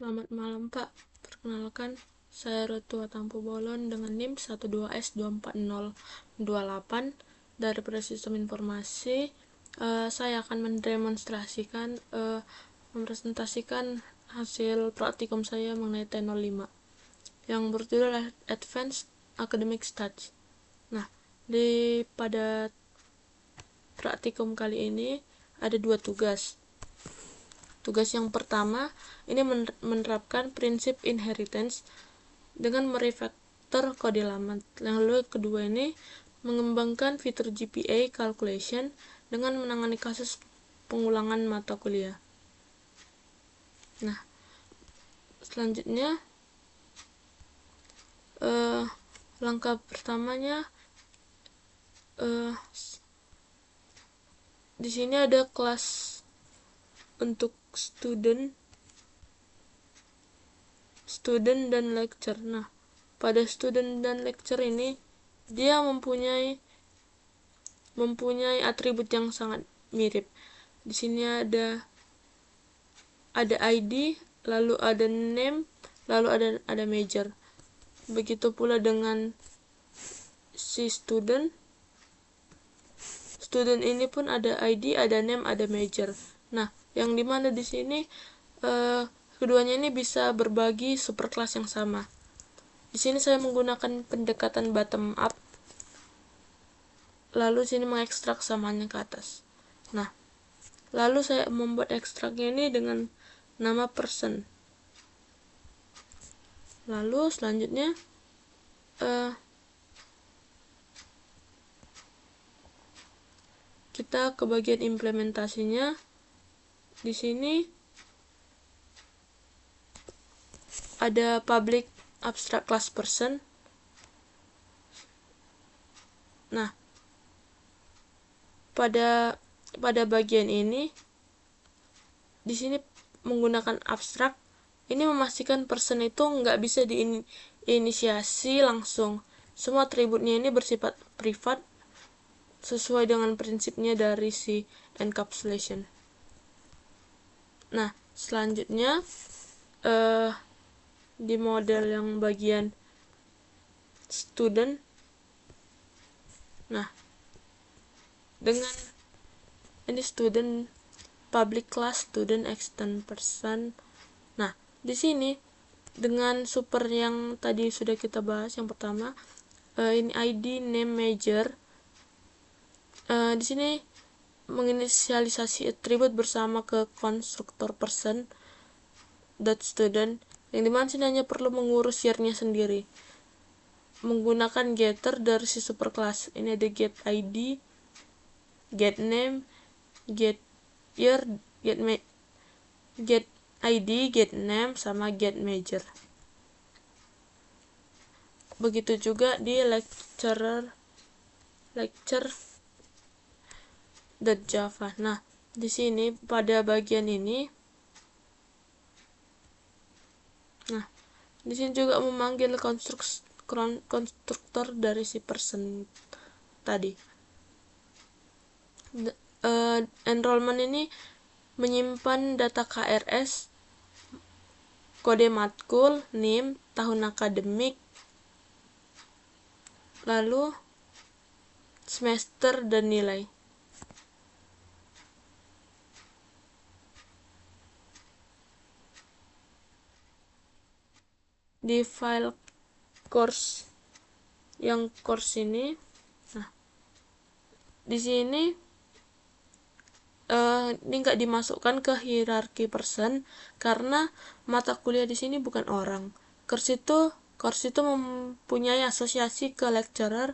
Selamat malam Pak, perkenalkan saya Rotua Tampu Bolon dengan NIM 12S24028 dari Sistem Informasi. Saya akan mempresentasikan hasil praktikum saya mengenai T05 yang berjudul Advanced Academic Studies. Nah, pada praktikum kali ini ada 2 tugas. Tugas yang pertama ini menerapkan prinsip inheritance dengan merefactor kode lama. Lalu kedua ini mengembangkan fitur GPA calculation dengan menangani kasus pengulangan mata kuliah. Nah, selanjutnya langkah pertamanya di sini ada kelas untuk student dan lecture. Nah, pada student dan lecture ini dia mempunyai atribut yang sangat mirip. Di sini ada ID, lalu ada name, lalu ada major. Begitu pula dengan si student ini pun ada ID, ada name, ada major. Nah, yang dimana di sini keduanya ini bisa berbagi superclass yang sama. Di sini saya menggunakan pendekatan bottom up, lalu sini mengekstrak samanya ke atas. Nah, lalu saya membuat ekstraknya ini dengan nama person. Lalu selanjutnya kita ke bagian implementasinya. Di sini ada public abstract class person. Nah, pada bagian ini di sini menggunakan abstrak ini memastikan person itu nggak bisa diinisiasi langsung. Semua atributnya ini bersifat privat sesuai dengan prinsipnya dari si encapsulation. Nah, selanjutnya di model yang bagian student. Nah, dengan ini student public class student extend person. Nah, di sini dengan super yang tadi sudah kita bahas yang pertama, ini ID, name, major. Di sini menginisialisasi atribut bersama ke konstruktor person .student, yang dimana sini hanya perlu mengurus year-nya sendiri menggunakan getter dari si superclass. Ini ada get ID, get name, get year, get ID, get name, sama get major. Begitu juga di lecture.java. Nah, di sini pada bagian ini, di sini juga memanggil konstruktor dari si person tadi. Enrollment ini menyimpan data KRS, kode matkul, NIM, tahun akademik, lalu semester dan nilai. Di file course ini, nah di sini ini nggak dimasukkan ke hierarki person karena mata kuliah di sini bukan orang. Course itu mempunyai asosiasi ke lecturer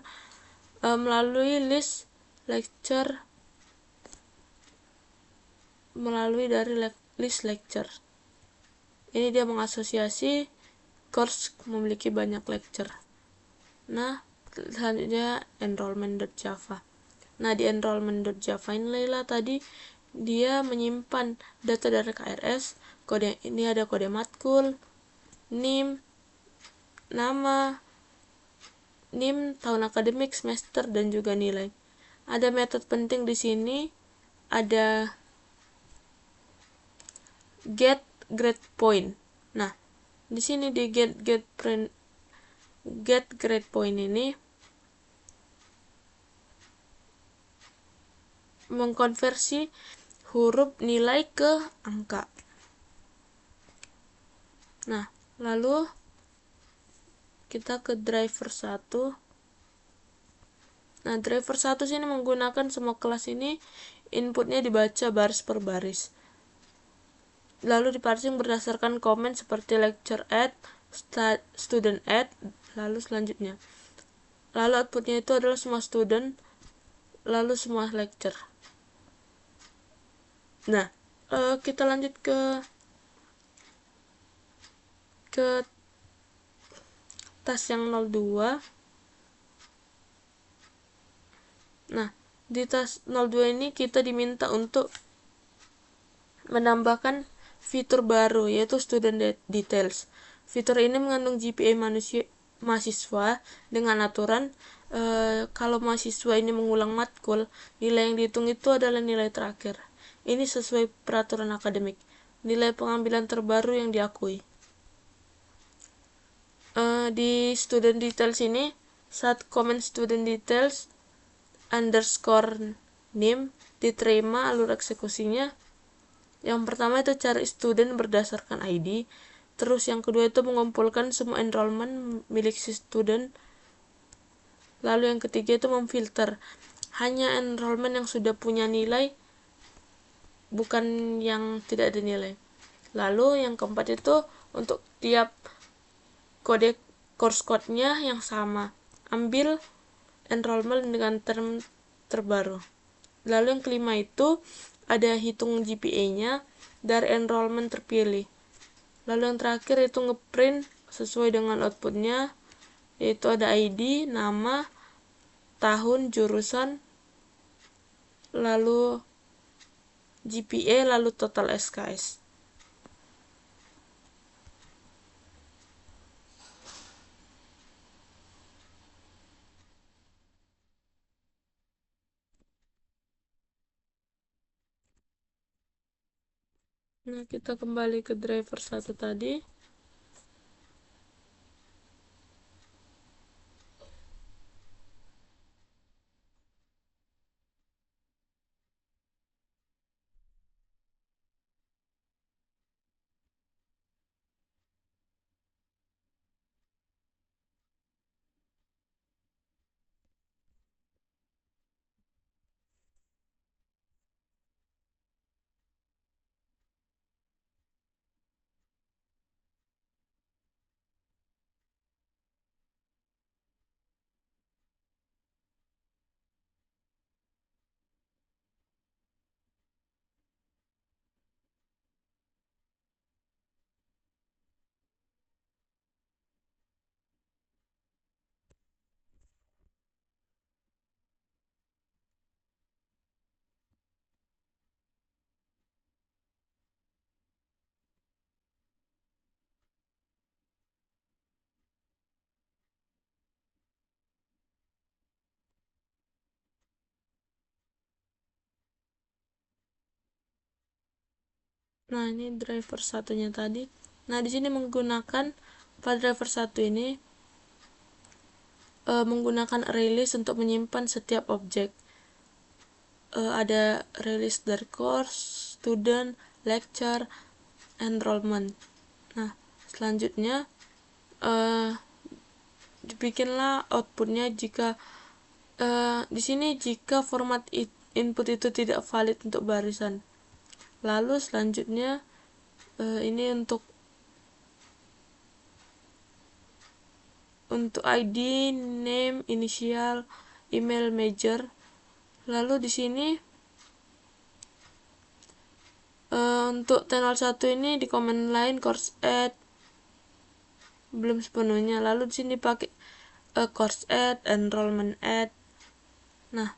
melalui list lecture, list lecture. Ini dia mengasosiasi course memiliki banyak lecture. Nah, selanjutnya enrollment.java. Nah, di enrollment.java inilah tadi dia menyimpan data dari KRS. Kode ini ada kode matkul, NIM, nama, NIM, tahun akademik, semester, dan juga nilai. Ada metode penting di sini, ada get grade point. Nah, di sini di get grade point ini mengkonversi huruf nilai ke angka. Nah, lalu kita ke driver 1. Nah, driver 1 sini menggunakan semua kelas ini inputnya dibaca baris per baris. Lalu diparsing berdasarkan komen seperti lecture add, student add, lalu selanjutnya. Lalu outputnya itu adalah semua student, lalu semua lecture. Nah, kita lanjut ke tas yang 02. Nah, di tas 02 ini kita diminta untuk menambahkan fitur baru, yaitu student details. Fitur ini mengandung GPA mahasiswa dengan aturan kalau mahasiswa ini mengulang matkul, nilai yang dihitung itu adalah nilai terakhir. Ini sesuai peraturan akademik. Nilai pengambilan terbaru yang diakui. Di student details ini, saat komen student details underscore name diterima alur eksekusinya. Yang pertama itu cari student berdasarkan ID. Terus yang kedua itu mengumpulkan semua enrollment milik si student. Lalu yang ketiga itu memfilter hanya enrollment yang sudah punya nilai, bukan yang tidak ada nilai. Lalu yang keempat itu untuk tiap kode course code-nya yang sama, ambil enrollment dengan term terbaru. Lalu yang kelima itu ada hitung GPA-nya dari enrollment terpilih. Lalu yang terakhir itu ngeprint sesuai dengan outputnya, yaitu ada ID, nama, tahun, jurusan, lalu GPA, lalu total SKS. Nah, kita kembali ke driver 1 tadi. Nah, ini driver satunya tadi. Nah, di sini menggunakan pada driver 1 ini menggunakan ArrayList untuk menyimpan setiap objek. Ada ArrayList dari course, student, lecture, enrollment. Nah, selanjutnya dibikinlah outputnya jika di sini jika format input itu tidak valid untuk barisan. Lalu selanjutnya ini untuk ID, name, inisial, email, major. Lalu di sini untuk channel 1 ini di command line course add belum sepenuhnya. Lalu di sini pakai course add, enrollment add. Nah,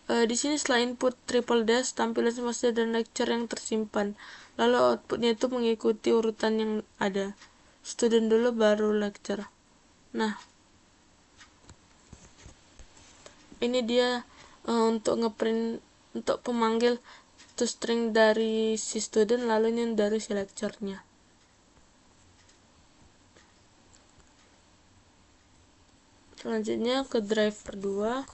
di sini setelah input triple dash tampilan semester dan lecture yang tersimpan. Lalu outputnya itu mengikuti urutan yang ada. Student dulu baru lecture. Nah, ini dia untuk ngeprint untuk pemanggil toString dari si student, lalu ini dari si lecture-nya. Selanjutnya ke driver 2.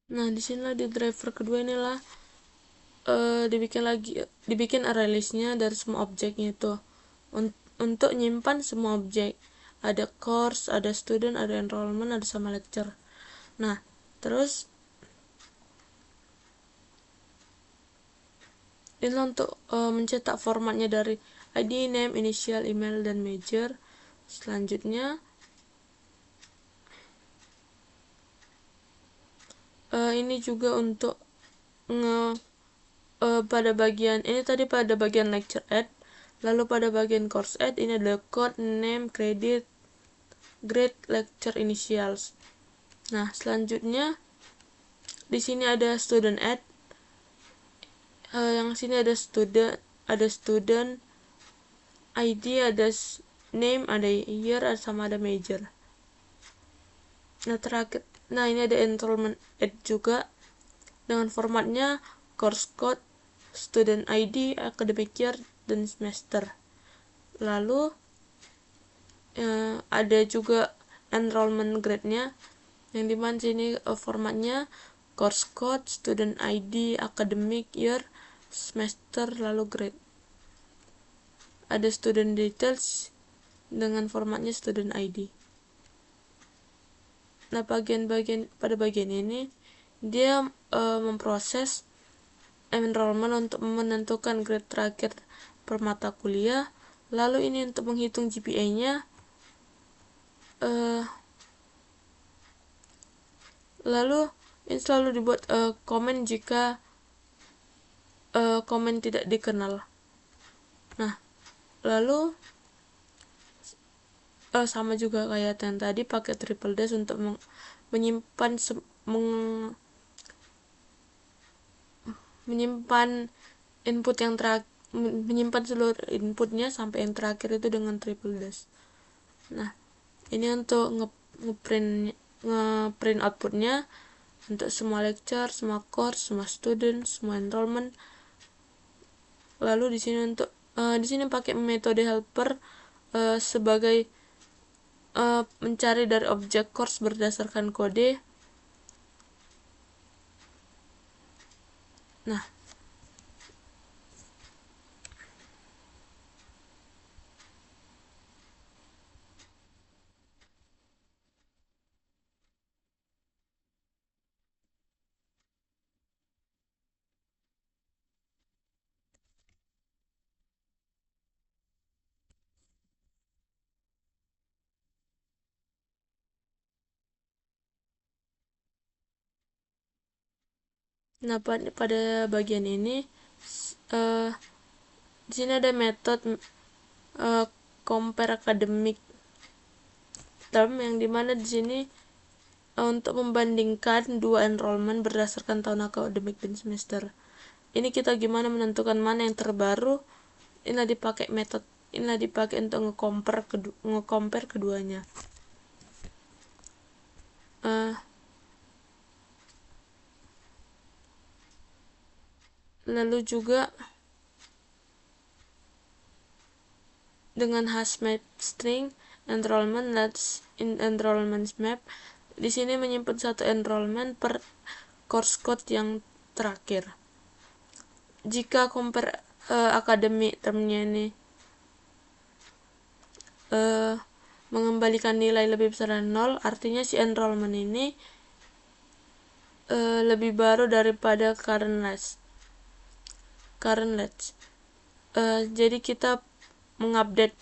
Nah, di sinilah di driver kedua inilah dibikin array list-nya dari semua objeknya itu untuk nyimpan semua objek. Ada course, ada student, ada enrollment, ada sama lecture. Nah, terus ini untuk mencetak formatnya dari ID, name, initial, email, dan major. Selanjutnya ini juga untuk pada bagian ini tadi pada bagian lecture add, lalu pada bagian course add ini ada code, name, credit, grade, lecture, initials. Nah, selanjutnya di sini ada student add. Yang sini ada student ID, ada name, ada year, sama ada major. Nah, terakhir, ini ada enrollment add juga dengan formatnya course code, student ID, academic year, dan semester. Lalu ada juga enrollment grade-nya, yang dimana sini formatnya course code, student ID, academic year, semester, lalu grade. Ada student details dengan formatnya student ID. Nah, pada bagian ini dia memproses enrollment untuk menentukan grade terakhir per mata kuliah. Lalu ini untuk menghitung GPA-nya. Lalu ini selalu dibuat komen jika komen tidak dikenal. Nah, lalu sama juga kayak yang tadi, pakai triple dash untuk menyimpan input yang menyimpan seluruh inputnya sampai yang terakhir itu dengan triple dash. Nah, ini untuk ngeprint outputnya untuk semua lecture, semua course, semua student, semua enrollment. Lalu di sini untuk di sini pakai metode helper sebagai mencari dari objek course berdasarkan kode. Nah, pada bagian ini di sini ada metode compare academic term, yang dimana di sini untuk membandingkan dua enrollment berdasarkan tahun akademik dan semester. Ini kita gimana menentukan mana yang terbaru. Inilah dipakai untuk nge-compare keduanya. Lalu juga dengan HashMap string enrollment, let's in enrollment map. Di sini menyimpan satu enrollment per course code yang terakhir. Jika compare academic termnya ini mengembalikan nilai lebih besar dari 0, artinya si enrollment ini lebih baru daripada current let's. Jadi kita mengupdate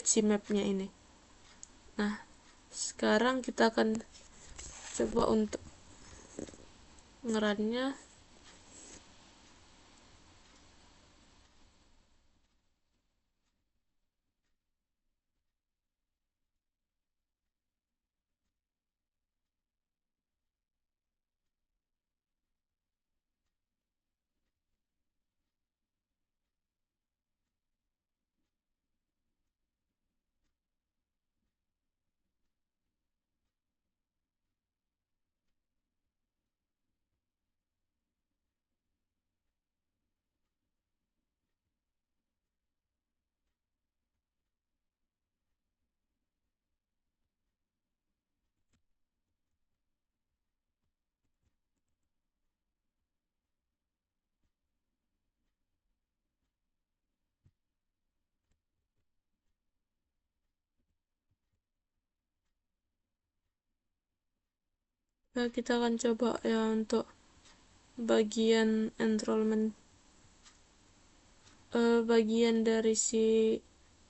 si mapnya ini. Nah, sekarang kita akan coba untuk ngerunnya. Kita akan coba ya untuk bagian enrollment, bagian dari si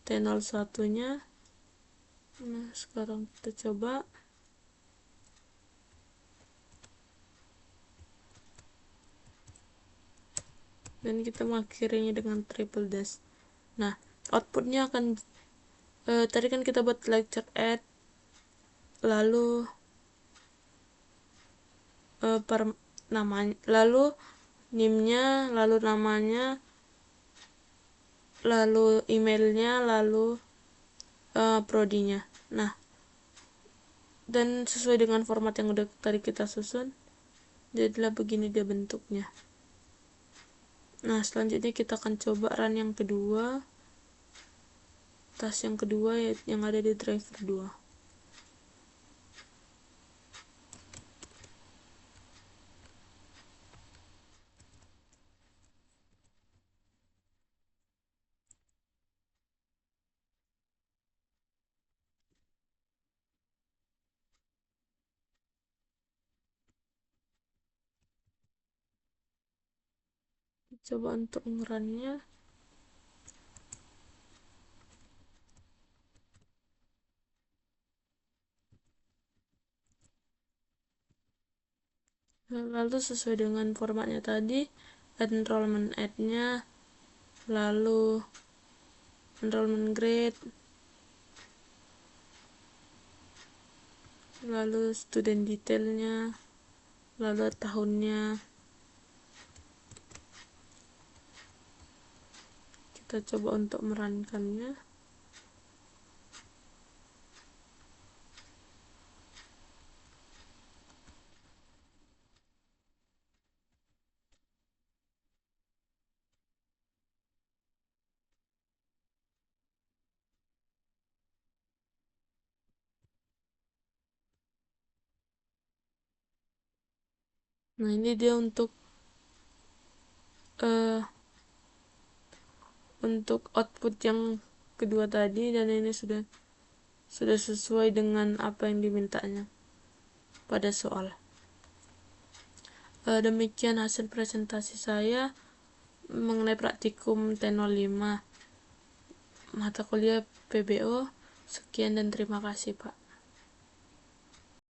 T01 nya. Nah, sekarang kita coba, dan kita mengakhirinya dengan triple dash. Nah, outputnya akan tadi kan kita buat lecture add, lalu namanya, lalu nimnya, lalu namanya, lalu emailnya, lalu prodinya. Nah, dan sesuai dengan format yang udah tadi kita susun, jadilah begini dia bentuknya. Nah, selanjutnya kita akan coba run yang kedua, task yang kedua yang ada di driver 2. Coba untuk ngerunnya. Lalu sesuai dengan formatnya tadi, enrollment add-nya, lalu enrollment grade, lalu student detailnya, lalu tahunnya. Kita coba untuk merunkannya. Nah, ini dia untuk output yang kedua tadi, dan ini sudah sesuai dengan apa yang dimintanya pada soal. Demikian hasil presentasi saya mengenai praktikum T05 mata kuliah PBO. Sekian dan terima kasih, Pak.